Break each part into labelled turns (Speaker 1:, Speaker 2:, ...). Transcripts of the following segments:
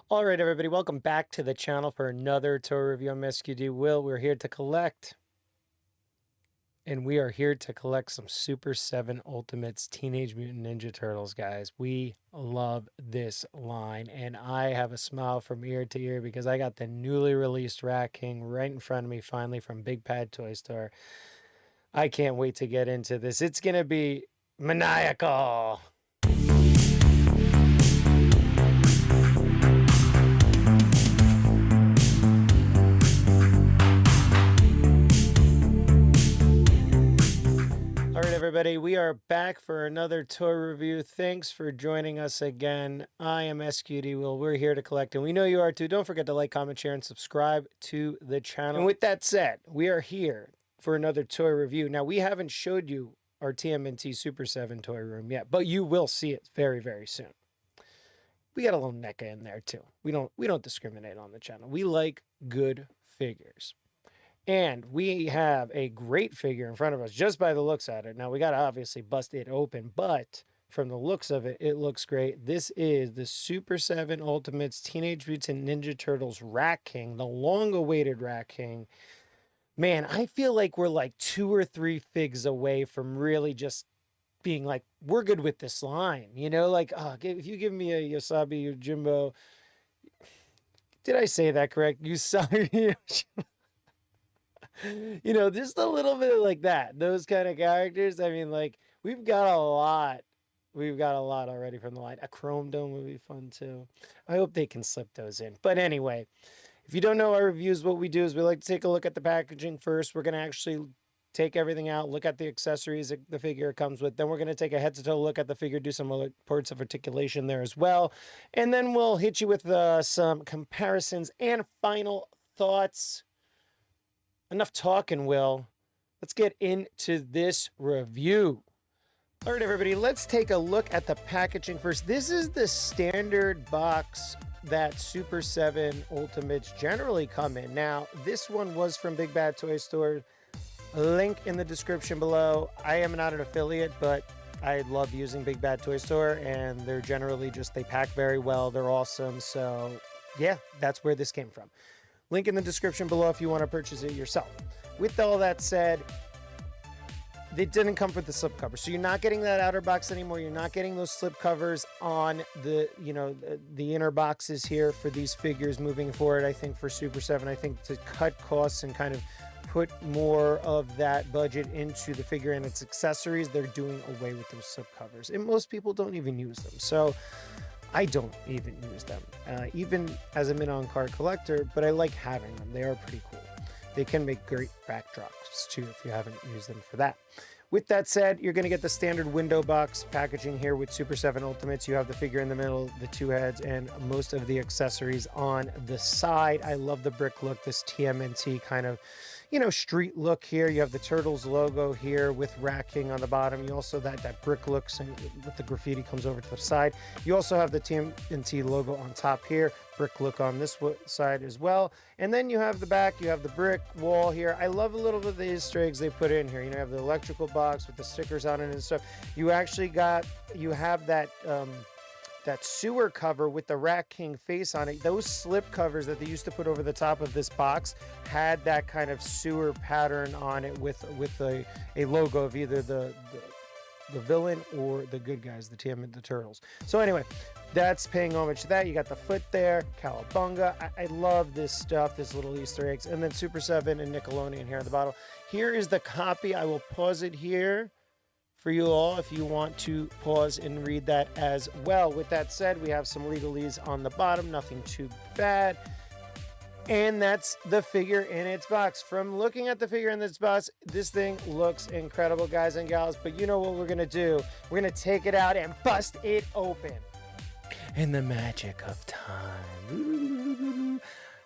Speaker 1: All right, everybody, welcome back to the channel for another toy review. I'm SQD Will. We're here to collect, and we are here to collect some Super 7 Ultimates Teenage Mutant Ninja Turtles, guys. We love this line, and I have a smile from ear to ear because I got the newly released Rat King right in front of me, finally, from Big Bad Toy Store. I can't wait to get into this. It's going to be maniacal. Everybody, we are back for another toy review. Thanks for joining us again. I am SQD Will. We're here to collect, and we know you are too. Don't forget to like, comment, share, and subscribe to the channel. And with that said, we are here for another toy review. Now, we haven't showed you our TMNT Super 7 toy room yet, but you will see it very, very soon. We got a little NECA in there too. We don't discriminate on the channel. We like good figures. And we have a great figure in front of us just by the looks at it. Now, we got to obviously bust it open, but from the looks of it, it looks great. This is the Super 7 Ultimates Teenage Mutant Ninja Turtles Rat King, the long-awaited Rat King. Man, I feel like we're like 2 or 3 figs away from really just being like, we're good with this line. You know, like, if you give me a Yosabi Yojimbo, did I say that correct? Yosabi you know, just a little bit like that, those kind of characters. I mean, like, we've got a lot already from the line. A Chrome Dome would be fun too. I hope they can slip those in. But anyway, if you don't know our reviews, what we do is we like to take a look at the packaging first. We're going to actually take everything out, look at the accessories the figure comes with. Then we're going to take a head-to-toe look at the figure, do some other parts of articulation there as well. And then we'll hit you with some comparisons and final thoughts. Enough talking, Will. Let's get into this review. All right, everybody, let's take a look at the packaging first. This is the standard box that Super 7 Ultimates generally come in. Now, this one was from Big Bad Toy Store. Link in the description below. I am not an affiliate, but I love using Big Bad Toy Store, and they're generally they pack very well. They're awesome. So, yeah, that's where this came from. Link in the description below if you want to purchase it yourself. With all that said, it didn't come with the slip cover. So you're not getting that outer box anymore. You're not getting those slip covers on the, the inner boxes here for these figures moving forward. I think for Super 7, I think to cut costs and kind of put more of that budget into the figure and its accessories, they're doing away with those slip covers. And most people don't even use them. So I don't even use them, even as a mid-on-card collector, but I like having them. They are pretty cool. They can make great backdrops, too, if you haven't used them for that. With that said, you're going to get the standard window box packaging here with Super 7 Ultimates. You have the figure in the middle, the 2 heads, and most of the accessories on the side. I love the brick look, this TMNT kind of, street look here. You have the Turtles logo here with Rat King on the bottom. You also, that brick look with the graffiti comes over to the side. You also have the TMNT logo on top here, brick look on this side as well. And then you have the back, you have the brick wall here. I love a little bit of the Easter eggs they put in here. You have the electrical box with the stickers on it and stuff. You actually have that that sewer cover with the Rat King face on it. Those slip covers that they used to put over the top of this box had that kind of sewer pattern on it with a logo of either the villain or the good guys, the Turtles. So anyway, that's paying homage to that. You got the foot there, Cowabunga. I love this stuff, this little Easter eggs. And then Super 7 and Nickelodeon here on the bottom. Here is the copy. I will pause it here for you all if you want to pause and read that as well. With that said, we have some legalese on the bottom, nothing too bad. And that's the figure in its box. From looking at the figure in this box, this thing looks incredible, guys and gals. But you know what we're going to do? We're going to take it out and bust it open. In the magic of time.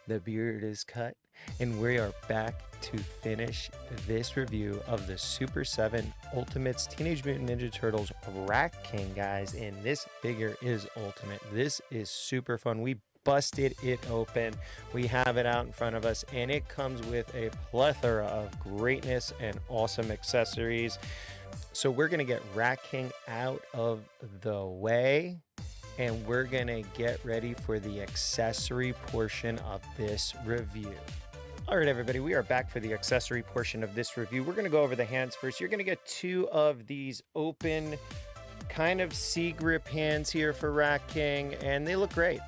Speaker 1: The beard is cut, and we are back to finish this review of the Super 7 Ultimates Teenage Mutant Ninja Turtles Rat King, guys. And this figure is ultimate. This is super fun. We busted it open. We have it out in front of us, and it comes with a plethora of greatness and awesome accessories. So we're going to get Rat King out of the way. and we're gonna get ready for the accessory portion of this review. All right, everybody, we are back for the accessory portion of this review. We're gonna go over the hands first. You're gonna get 2 of these open kind of C-grip hands here for Rat King, and they look great.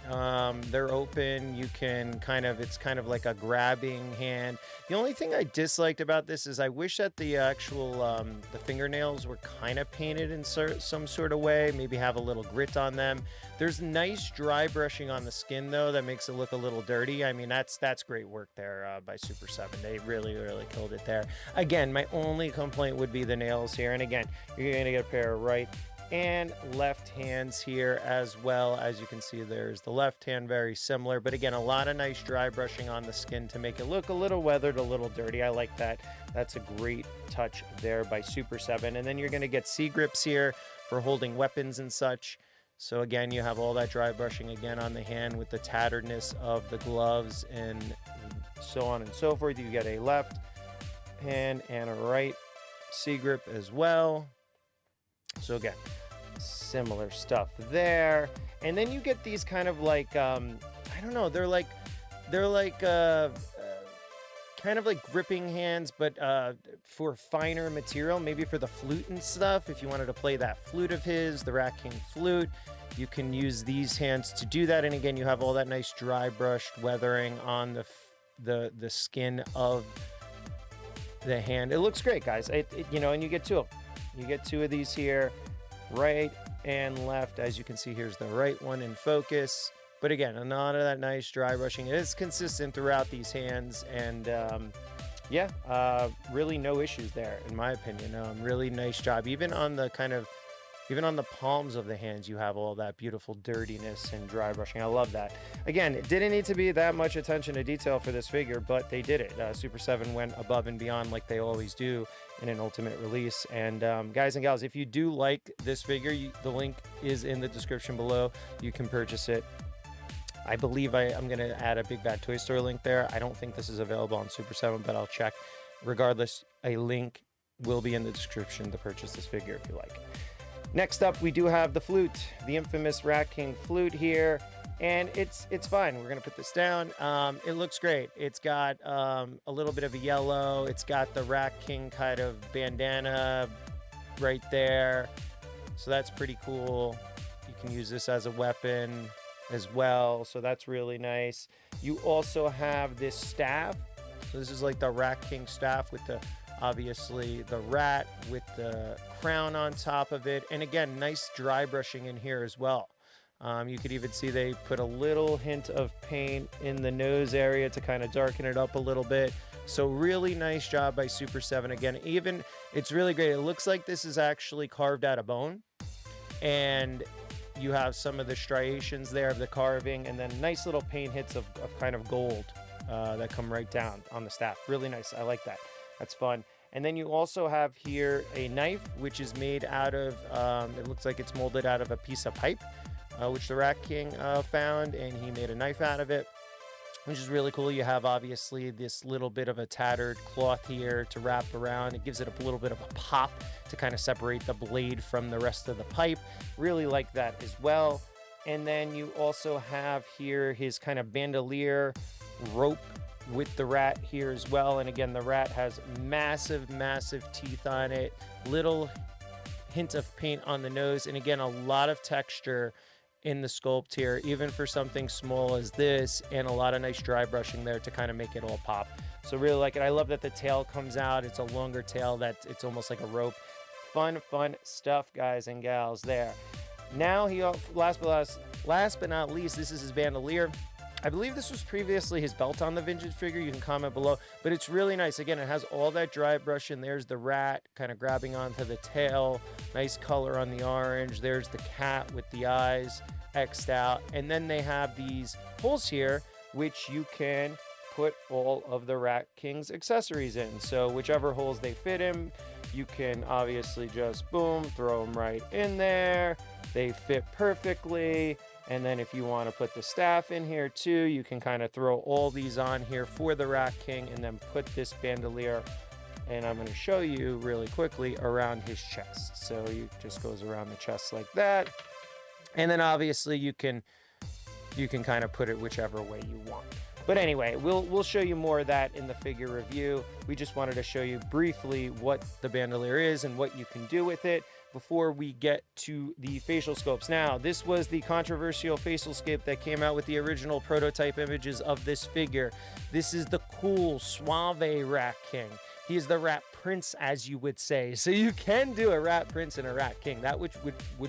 Speaker 1: They're open. You can it's kind of like a grabbing hand. The only thing I disliked about this is I wish that the actual the fingernails were kind of painted in some sort of way, maybe have a little grit on them. There's nice dry brushing on the skin though that makes it look a little dirty. I mean, that's great work there by Super 7. They really killed it there. Again, my only complaint would be the nails here, and again, you're gonna get a pair of right and left hands here as well. As you can see, there's the left hand, very similar, but again, a lot of nice dry brushing on the skin to make it look a little weathered, a little dirty. I like that. That's a great touch there by Super 7. And then you're gonna get C-grips here for holding weapons and such. So again, you have all that dry brushing again on the hand with the tatteredness of the gloves and so on and so forth. You get a left hand and a right C-grip as well. So again, similar stuff there. And then you get these kind of like I don't know, they're like kind of like gripping hands, but for finer material, maybe for the flute and stuff. If you wanted to play that flute of his, the Rat King flute, you can use these hands to do that. And again, you have all that nice dry brushed weathering on the skin of the hand. It looks great, guys. You know, and you get 2 of them. You get 2 of these here, right and left. As you can see, here's the right one in focus. But again, a lot of that nice dry brushing. It is consistent throughout these hands, and yeah, really no issues there, in my opinion. Really nice job. Even on the palms of the hands, you have all that beautiful dirtiness and dry brushing. I love that. Again, it didn't need to be that much attention to detail for this figure, but they did it. Super 7 went above and beyond like they always do in an Ultimate release. And guys and gals, if you do like this figure, the link is in the description below. You can purchase it. I believe I'm going to add a Big Bad Toy Store link there. I don't think this is available on Super 7, but I'll check. Regardless, a link will be in the description to purchase this figure if you like. Next up, we do have the flute, the infamous Rat King flute here, and it's fine. We're gonna put this down. It looks great. It's got a little bit of a yellow. It's got the Rat King kind of bandana right there, so that's pretty cool. You can use this as a weapon as well, so that's really nice. You also have this staff. So this is like the Rat King staff with obviously the rat with the crown on top of it. And again, nice dry brushing in here as well. You could even see they put a little hint of paint in the nose area to kind of darken it up a little bit. So really nice job by Super 7. Again, it's really great. It looks like this is actually carved out of bone. And you have some of the striations there of the carving, and then nice little paint hits of kind of gold that come right down on the staff. Really nice. I like that. That's fun. And then you also have here a knife, which is made out of, it looks like it's molded out of a piece of pipe, which the Rat King found, and he made a knife out of it, which is really cool. You have obviously this little bit of a tattered cloth here to wrap around. It gives it a little bit of a pop to kind of separate the blade from the rest of the pipe. Really like that as well. And then you also have here his kind of bandolier rope with the rat here as well. And again, the rat has massive teeth on it, little hint of paint on the nose, and again, a lot of texture in the sculpt here, even for something small as this, and a lot of nice dry brushing there to kind of make it all pop. So really like it. I love that the tail comes out. It's a longer tail that it's almost like a rope. Fun stuff, guys and gals there. Now last but not least, this is his bandolier. I believe this was previously his belt on the vintage figure. You can comment below, but it's really nice. Again, it has all that dry brush, and there's the rat kind of grabbing onto the tail. Nice color on the orange. There's the cat with the eyes X'd out. And then they have these holes here, which you can put all of the Rat King's accessories in. So whichever holes they fit in, you can obviously just, boom, throw them right in there. They fit perfectly. And then if you want to put the staff in here too, you can kind of throw all these on here for the Rat King, and then put this bandolier, and I'm going to show you really quickly, around his chest. So it just goes around the chest like that. And then obviously you can kind of put it whichever way you want. But anyway, we'll show you more of that in the figure review. We just wanted to show you briefly what the bandolier is and what you can do with it before we get to the facial sculpts. Now, this was the controversial facial sculpt that came out with the original prototype images of this figure. This is the cool, suave Rat King. He is the Rat Prince, as you would say. So you can do a Rat Prince and a Rat King. That would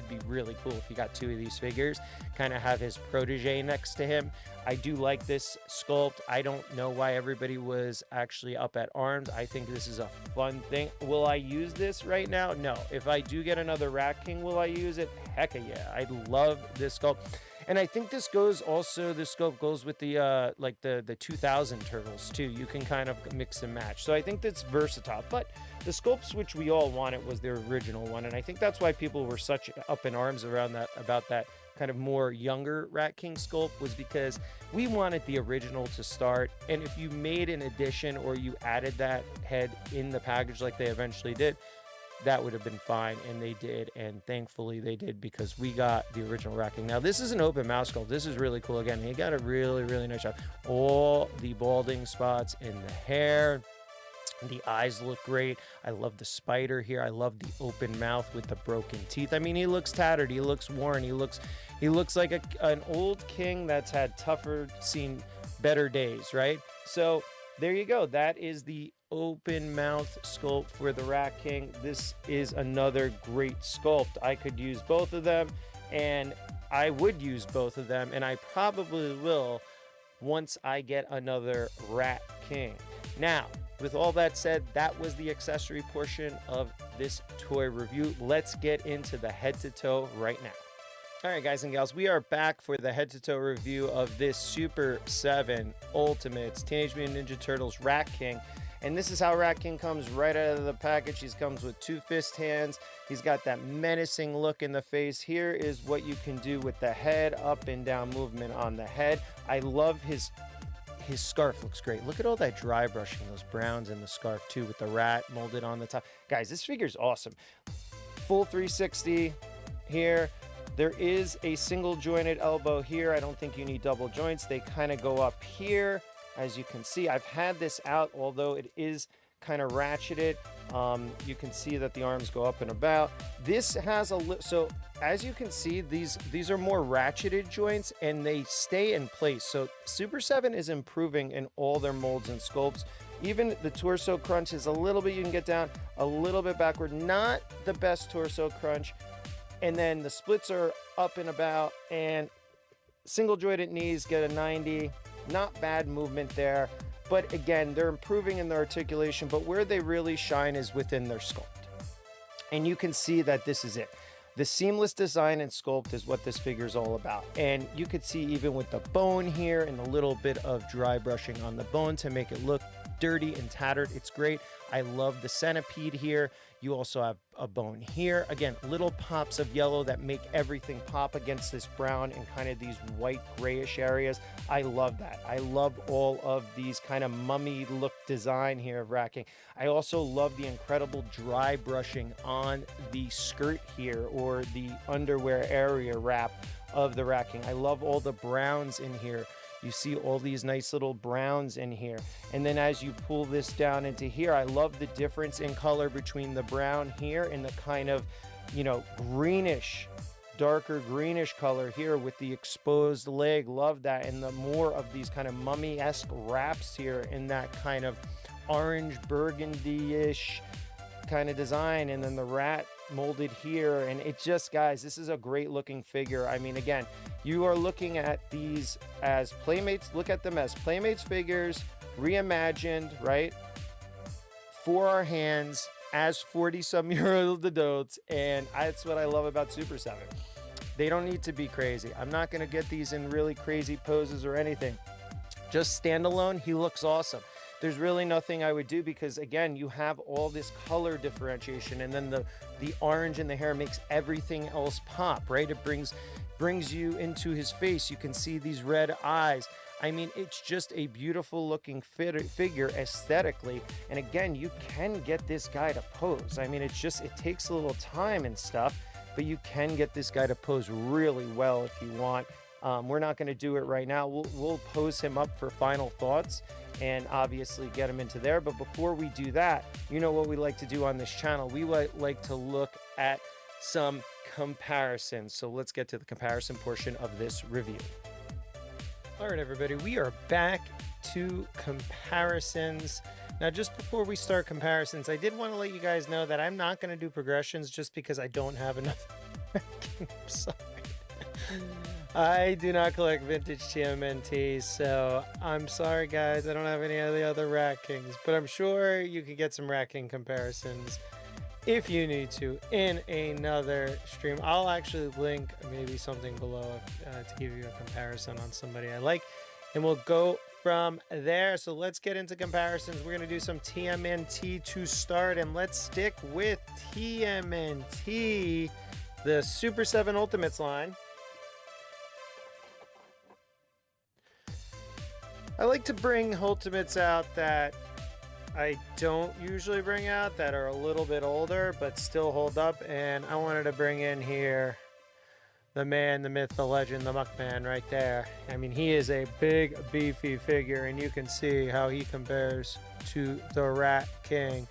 Speaker 1: be really cool if you got two of these figures. Kind of have his protege next to him. I do like this sculpt. I don't know why everybody was actually up at arms. I think this is a fun thing. Will I use this right now? No. If I do get another Rat King, will I use it? Heck yeah. I love this sculpt. And I think this sculpt goes with the like the 2000 Turtles too. You can kind of mix and match. So I think that's versatile. But the sculpts which we all wanted was the original one, and I think that's why people were such up in arms around that, about that kind of more younger Rat King sculpt, was because we wanted the original to start. And if you made an addition or you added that head in the package like they eventually did, that would have been fine, and they did, and thankfully they did, because we got the original Rat King. Now, this is an open mouth sculpt. This is really cool. Again, he got a really, really nice job. All the balding spots in the hair. The eyes look great. I love the spider here. I love the open mouth with the broken teeth. I mean, he looks tattered. He looks worn. He looks like an old king that's had seen better days, right? So there you go. That is the open mouth sculpt for the Rat King. This is another great sculpt. I could use both of them, and I would use both of them, and I probably will once I get another Rat King. Now, with all that said, that was the accessory portion of this toy review. Let's get into the head to toe right now. All right, guys and gals, we are back for the head-to-toe review of this Super 7 Ultimates Teenage Mutant Ninja Turtles Rat King. And this is how Rat King comes right out of the package. He comes with two fist hands. He's got that menacing look in the face. Here is what you can do with the head, up and down movement on the head. I love his scarf. Looks great. Look at all that dry brushing, those browns in the scarf too, with the rat molded on the top. Guys, this figure's awesome. Full 360 here. There is a single jointed elbow here. I don't think you need double joints. They kind of go up here. As you can see, I've had this out, although it is kind of ratcheted. You can see that the arms go up and about. This has so as you can see, these are more ratcheted joints, and they stay in place. So Super 7 is improving in all their molds and sculpts. Even the torso crunch is a little bit, you can get down a little bit backward. Not the best torso crunch. And then the splits are up and about, and single jointed knees get a 90. Not bad movement there. But again, they're improving in their articulation, but where they really shine is within their sculpt. And you can see that this is it. The seamless design and sculpt is what this figure is all about. And you could see even with the bone here and a little bit of dry brushing on the bone to make it look dirty and tattered. It's great. I love the centipede here. You also have a bone here. Again, little pops of yellow that make everything pop against this brown and kind of these white grayish areas. I love that. I love all of these kind of mummy look design here of Rat King. I also love the incredible dry brushing on the skirt here, or the underwear area wrap of the Rat King. I love all the browns in here. You see all these nice little browns in here. And then as you pull this down into here, I love the difference in color between the brown here and the kind of, you know, greenish, darker greenish color here with the exposed leg. Love that. And the more of these kind of mummy-esque wraps here in that kind of orange burgundy-ish kind of design. And then the rat molded here, and it just, guys, this is a great looking figure. I mean, again, you are looking at these as Playmates. Look at them as Playmates figures reimagined, right, for our hands as 40-some-year-old adults. And that's what I love about Super 7. They don't need to be crazy. I'm not going to get these in really crazy poses or anything. Just standalone, he looks awesome. There's really nothing I would do, because again, you have all this color differentiation, and then the orange in the hair makes everything else pop, right? It brings you into his face. You can see these red eyes. I mean, it's just a beautiful looking figure aesthetically. And again, you can get this guy to pose. I mean, it takes a little time and stuff. but you can get this guy to pose really well if you want. We're not going to do it right now. We'll pose him up for final thoughts and obviously get him into there. But before we do that, you know what we like to do on this channel? We like to look at some comparisons. So let's get to the comparison portion of this review. All right, everybody, we are back to comparisons. Now, just before we start comparisons, I did want to let you guys know that I'm not going to do progressions just because I don't have enough. I'm sorry. I do not collect vintage TMNT, so I'm sorry, guys. I don't have any of the other Rat Kings, but I'm sure you can get some Rat King comparisons if you need to in another stream. I'll actually link maybe something below to give you a comparison on somebody I like, and we'll go from there. So let's get into comparisons. We're going to do some TMNT to start, and let's stick with TMNT, the Super 7 Ultimates line. I like to bring Ultimates out that I don't usually bring out, that are a little bit older but still hold up, and I wanted to bring in here the man, the myth, the legend, the Muckman right there. I mean, he is a big, beefy figure, and you can see how he compares to the Rat King.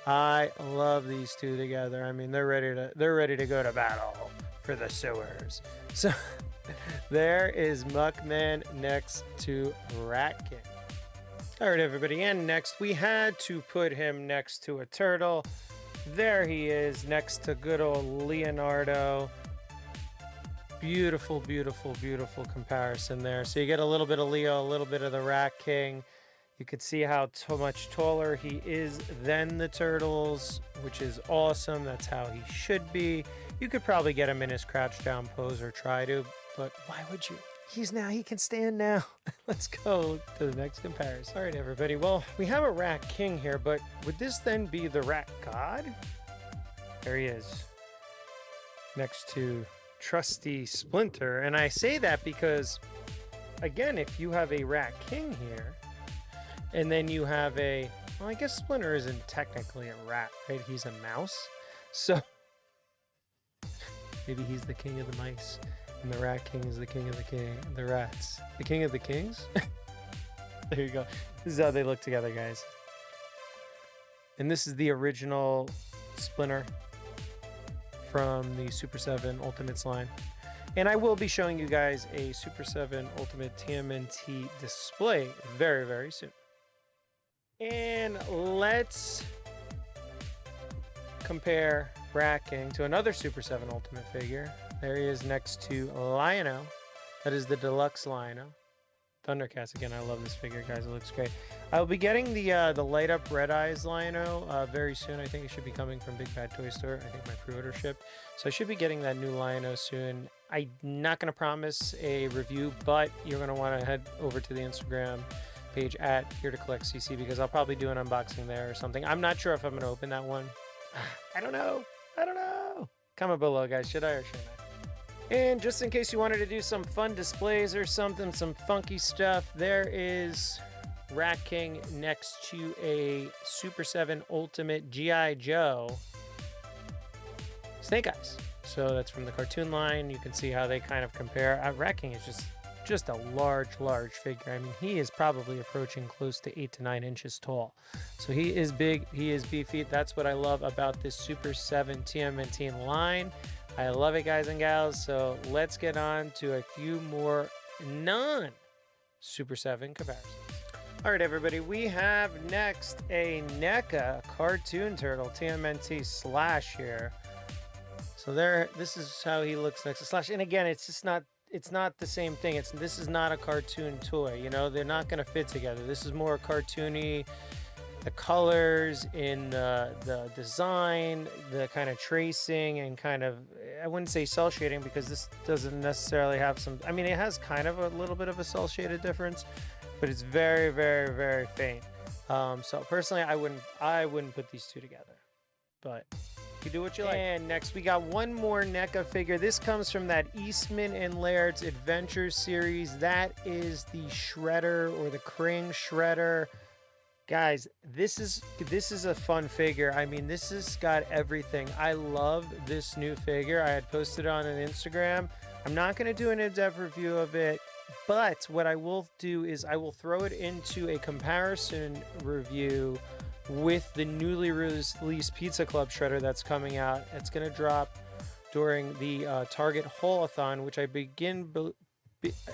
Speaker 1: I love these two together. I mean, they're ready to go to battle for the sewers. So there is Muckman next to Rat King. All right, everybody, and next we had to put him next to a turtle. There he is, next to good old Leonardo. Beautiful, beautiful, beautiful comparison there. So you get a little bit of Leo, a little bit of the Rat King. You could see how much taller he is than the turtles, which is awesome. That's how he should be. You could probably get him in his crouch down pose or try to, but why would you? He can stand now. Let's go to the next comparison. All right, everybody. Well, we have a Rat King here, but would this then be the Rat God? There he is, next to trusty Splinter. And I say that because, again, if you have a Rat King here, and then you have a, well, I guess Splinter isn't technically a rat, right? He's a mouse. So maybe he's the king of the mice, and the Rat King is the king of the rats. The king of the kings? There you go. This is how they look together, guys. And this is the original Splinter from the Super 7 Ultimates line. And I will be showing you guys a Super 7 Ultimate TMNT display very, very soon. And let's compare Rat King to another Super 7 Ultimate figure. There he is next to Lion-O. That is the deluxe Lion-O. Thundercats again. I love this figure, guys. It looks great. I'll be getting the light up Red Eyes Lion-O very soon. I think it should be coming from Big Bad Toy Store. I think my pre-order shipped, so I should be getting that new Lion-O soon. I'm not going to promise a review, but you're going to want to head over to the Instagram page at Here to Collect CC, because I'll probably do an unboxing there or something. I'm not sure if I'm going to open that one. I don't know. Comment below, guys. Should I or should I? And just in case you wanted to do some fun displays or something, some funky stuff, there is Rat King next to a Super 7 Ultimate G.I. Joe Snake Eyes. So that's from the cartoon line. You can see how they kind of compare. Rat King is just a large figure. I mean, he is probably approaching close to 8 to 9 inches tall. So he is big, he is beefy. That's what I love about this Super 7 TMNT line. I love it, guys and gals. So let's get on to a few more non-Super 7 comparisons. All right, everybody, we have next a NECA cartoon turtle TMNT Slash here. So there, this is how he looks next to Slash. And again, it's not the same thing. This is not a cartoon toy. You know, they're not going to fit together. This is more cartoony. The colors in the design, the kind of tracing, and kind of, I wouldn't say cell shading, because this doesn't necessarily have some, I mean, it has kind of a little bit of a cell shaded difference, but it's very, very, very faint. So personally, I wouldn't put these two together, but you do what you like. And next we got one more NECA figure. This comes from that Eastman and Laird's Adventure series. That is the Shredder, or the Krang Shredder. Guys, this is a fun figure. I mean, this has got everything. I love this new figure. I had posted on an Instagram. I'm not going to do an in-depth review of it, but what I will do is I will throw it into a comparison review with the newly released Pizza Club shredder that's coming out. It's going to drop during the Target Haul-a-thon, which I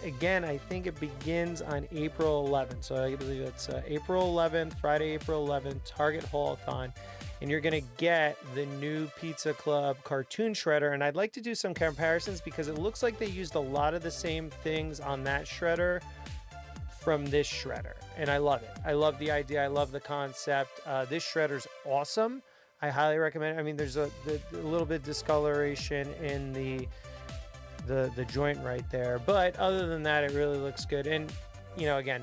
Speaker 1: again, I think it begins on April 11th. So I believe it's April 11th, Friday, April 11th, Target Haul-a-thon. And you're going to get the new Pizza Club cartoon shredder. And I'd like to do some comparisons because it looks like they used a lot of the same things on that shredder from this shredder. And I love it. I love the idea. I love the concept. This shredder's awesome. I highly recommend it. I mean, there's a little bit of discoloration in the joint right there, but other than that, it really looks good. And you know, again,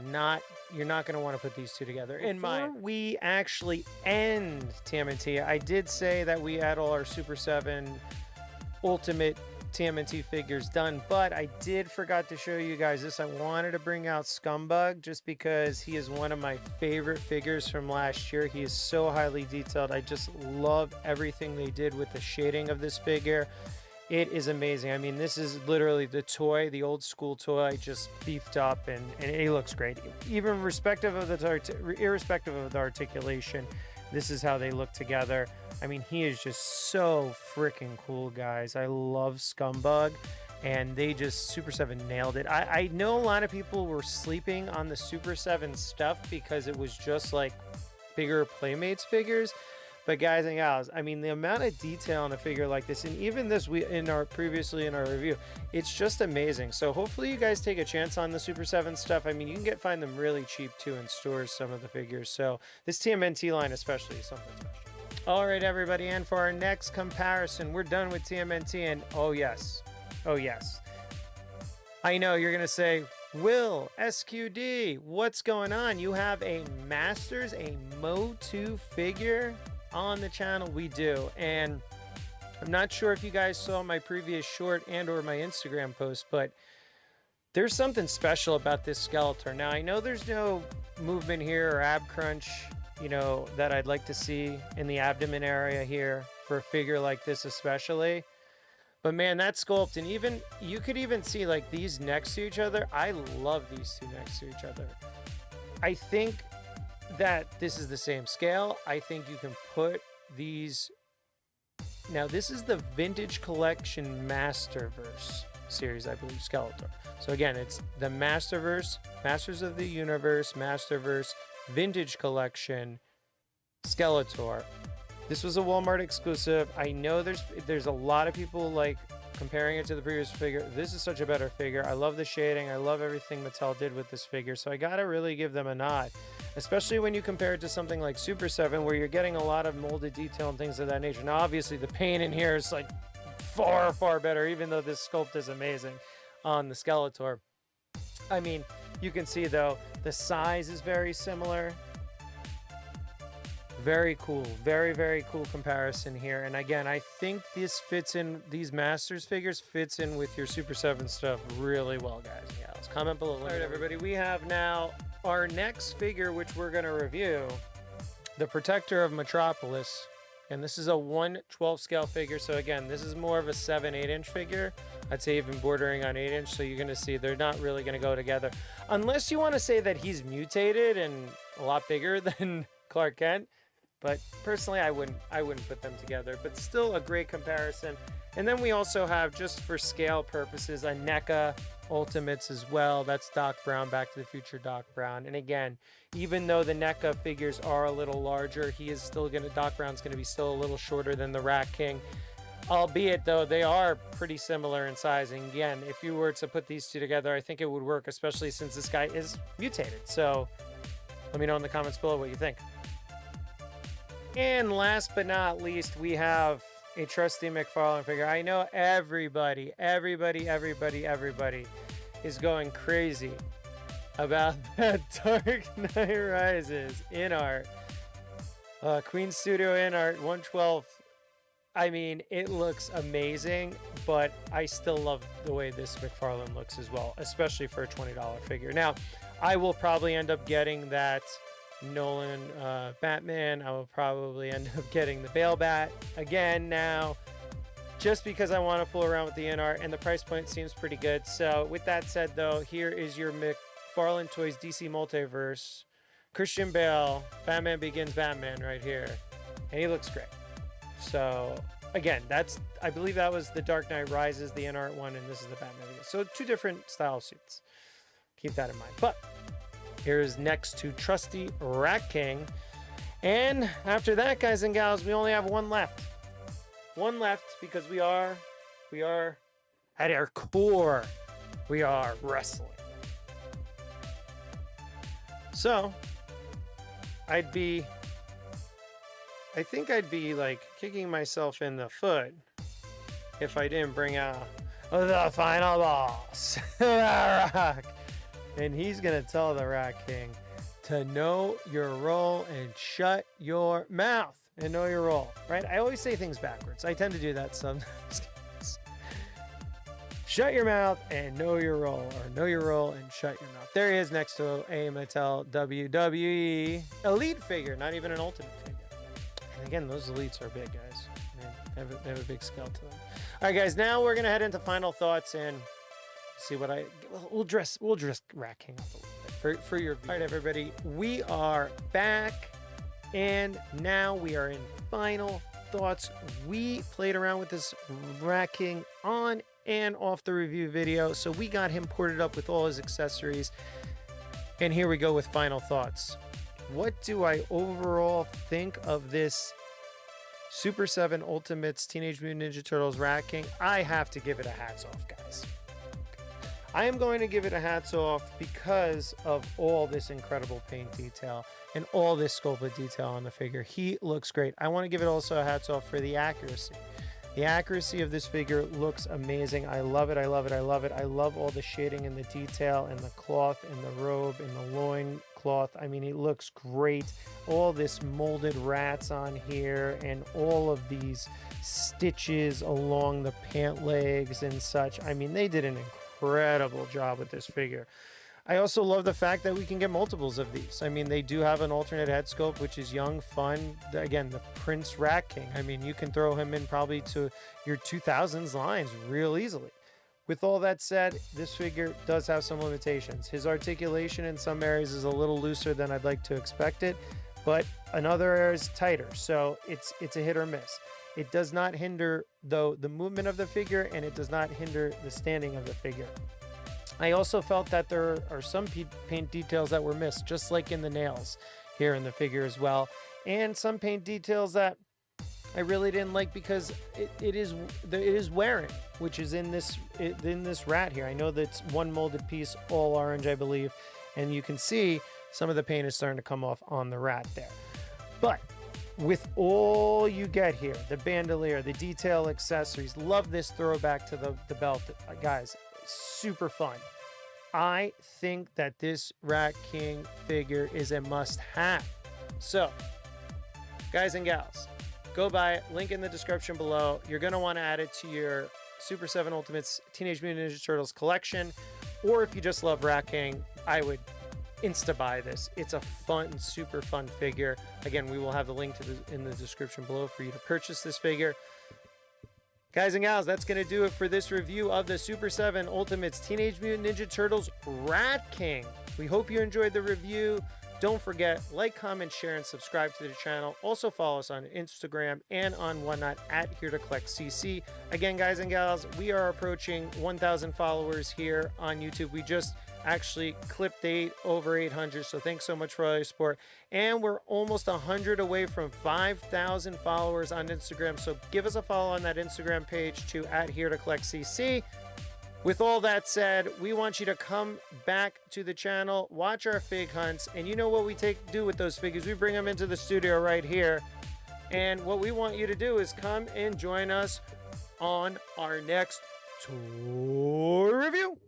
Speaker 1: you're not going to want to put these two together. Before we actually end TMNT, I did say that we had all our Super 7 Ultimate TMNT figures done, but I did forgot to show you guys this. I wanted to bring out Scumbug just because he is one of my favorite figures from last year. He is so highly detailed. I just love everything they did with the shading of this figure. It is amazing. I mean, this is literally the toy, the old school toy, just beefed up, and he looks great. Even irrespective of the articulation, this is how they look together. I mean, he is just so freaking cool, guys. I love Scumbug, and they just, Super 7 nailed it. I know a lot of people were sleeping on the Super 7 stuff because it was just like bigger Playmates figures. But guys and gals, I mean, the amount of detail in a figure like this, and even this previously in our review, it's just amazing. So hopefully you guys take a chance on the Super 7 stuff. I mean, you can find them really cheap too in stores, some of the figures. So this TMNT line especially is something special. All right, everybody, and for our next comparison, we're done with TMNT, and oh yes, I know you're gonna say, Will, SQD, what's going on? You have a Masters, a Mo2 figure on the channel. We do, and I'm not sure if you guys saw my previous short and or my Instagram post, but there's something special about this Skeletor. Now, I know there's no movement here or ab crunch, you know, that I'd like to see in the abdomen area here for a figure like this especially. But man, that sculpt, and even you could even see like these next to each other. I love these two next to each other. I think that this is the same scale. I think you can put these. Now, this is the Vintage Collection Masterverse series, I believe, Skeletor. So again, it's the Masterverse, Masters of the Universe, Masterverse, Vintage Collection, Skeletor. This was a Walmart exclusive. I know there's a lot of people like comparing it to the previous figure. This is such a better figure. I love the shading. I love everything Mattel did with this figure. So I gotta really give them a nod, especially when you compare it to something like Super 7, where you're getting a lot of molded detail and things of that nature. Now, obviously, the paint in here is like far, far better, even though this sculpt is amazing on the Skeletor. I mean, you can see though, the size is very similar. Very cool. Very, very cool comparison here. And again, I think this fits in, these Masters figures fits in with your Super 7 stuff really well, guys. Yeah, let's comment below. All right, everybody, we have now our next figure, which we're going to review, the Protector of Metropolis. And this is a 1/12 scale figure. So again, this is more of a 7/8 inch figure. I'd say even bordering on 8 inch. So you're going to see they're not really going to go together. Unless you want to say that he's mutated and a lot bigger than Clark Kent. But personally, I wouldn't put them together, but still a great comparison. And then we also have, just for scale purposes, a NECA Ultimates as well. That's Doc Brown, Back to the Future Doc Brown. And again, even though the NECA figures are a little larger, Doc Brown's gonna be still a little shorter than the Rat King. Albeit though, they are pretty similar in size. And again, if you were to put these two together, I think it would work, especially since this guy is mutated. So let me know in the comments below what you think. And last but not least, we have a trusty McFarlane figure. I know everybody is going crazy about that Dark Knight Rises in art. Queen Studio in art 1/12. I mean, it looks amazing, but I still love the way this McFarlane looks as well, especially for a $20 figure. Now, I will probably end up getting that Nolan Batman. I will probably end up getting the Bale Bat again now, just because I want to fool around with the in-art, and the price point seems pretty good. So with that said, though, here is your McFarlane Toys DC Multiverse. Christian Bale, Batman Begins Batman right here. And he looks great. So again, I believe that was the Dark Knight Rises, the in-art one, and this is the Batman Begins. So 2 different style suits. Keep that in mind. But here's next to Trusty Rat King. And after that, guys and gals, we only have one left. One left, because we are at our core, we are wrestling. So I think I'd be like kicking myself in the foot if I didn't bring out the final boss, The Rock. And he's gonna tell the Rat King to know your role and shut your mouth. And know your role, right? I always say things backwards. I tend to do that sometimes. Shut your mouth and know your role, or know your role and shut your mouth. There he is next to a Mattel WWE Elite figure, not even an Ultimate figure. And again, those Elites are big, guys. Man, they have a big scale to them. All right, guys, now we're gonna head into final thoughts and see what we'll dress Rat King up a little bit for your view. All right, everybody, we are back. And now we are in final thoughts. We played around with this Rat King on and off the review video, so we got him ported up with all his accessories. And here we go with final thoughts. What do I overall think of this Super 7 Ultimates Teenage Mutant Ninja Turtles Rat King? I have to give it a hats off, guys. I am going to give it a hats off because of all this incredible paint detail and all this sculpted detail on the figure. He looks great. I want to give it also a hats off for the accuracy. The accuracy of this figure looks amazing. I love it. I love it. I love it. I love all the shading and the detail and the cloth and the robe and the loin cloth. I mean, it looks great. All this molded rats on here and all of these stitches along the pant legs and such. I mean, they did an incredible job with this figure. I also love the fact that we can get multiples of these. I mean, they do have an alternate head sculpt, which is young, fun. Again, the Prince Rat King. I mean, you can throw him in probably to your 2000s lines real easily. With all that said, this figure does have some limitations. His articulation in some areas is a little looser than I'd like to expect it, but in other areas tighter. So it's a hit or miss. It does not hinder, though, the movement of the figure, and it does not hinder the standing of the figure. I also felt that there are some paint details that were missed, just like in the nails here in the figure as well. And some paint details that I really didn't like because it is wearing, which is in this rat here. I know that's one molded piece, all orange, I believe. And you can see some of the paint is starting to come off on the rat there. But with all you get here, the bandolier, the detail accessories, love this throwback to the belt. Guys, super fun. I think that this Rat King figure is a must-have. So, guys and gals, go buy it. Link in the description below. You're going to want to add it to your Super 7 Ultimates Teenage Mutant Ninja Turtles collection. Or if you just love Rat King, I would insta-buy this. It's a fun, super fun figure. Again, we will have the link in the description below for you to purchase this figure. Guys and gals, that's going to do it for this review of the Super 7 Ultimates Teenage Mutant Ninja Turtles Rat King. We hope you enjoyed the review. Don't forget, like, comment, share, and subscribe to the channel. Also follow us on Instagram and on whatnot at Here to Collect CC. Again, guys and gals, we are approaching 1,000 followers here on YouTube. We just actually clipped over 800, so thanks so much for all your support. And we're almost 100 away from 5,000 followers on Instagram, so give us a follow on that Instagram page to at Here to Collect CC. With all that said, we want you to come back to the channel, watch our fig hunts, and you know what we do with those figures. We bring them into the studio right here, and what we want you to do is come and join us on our next toy review.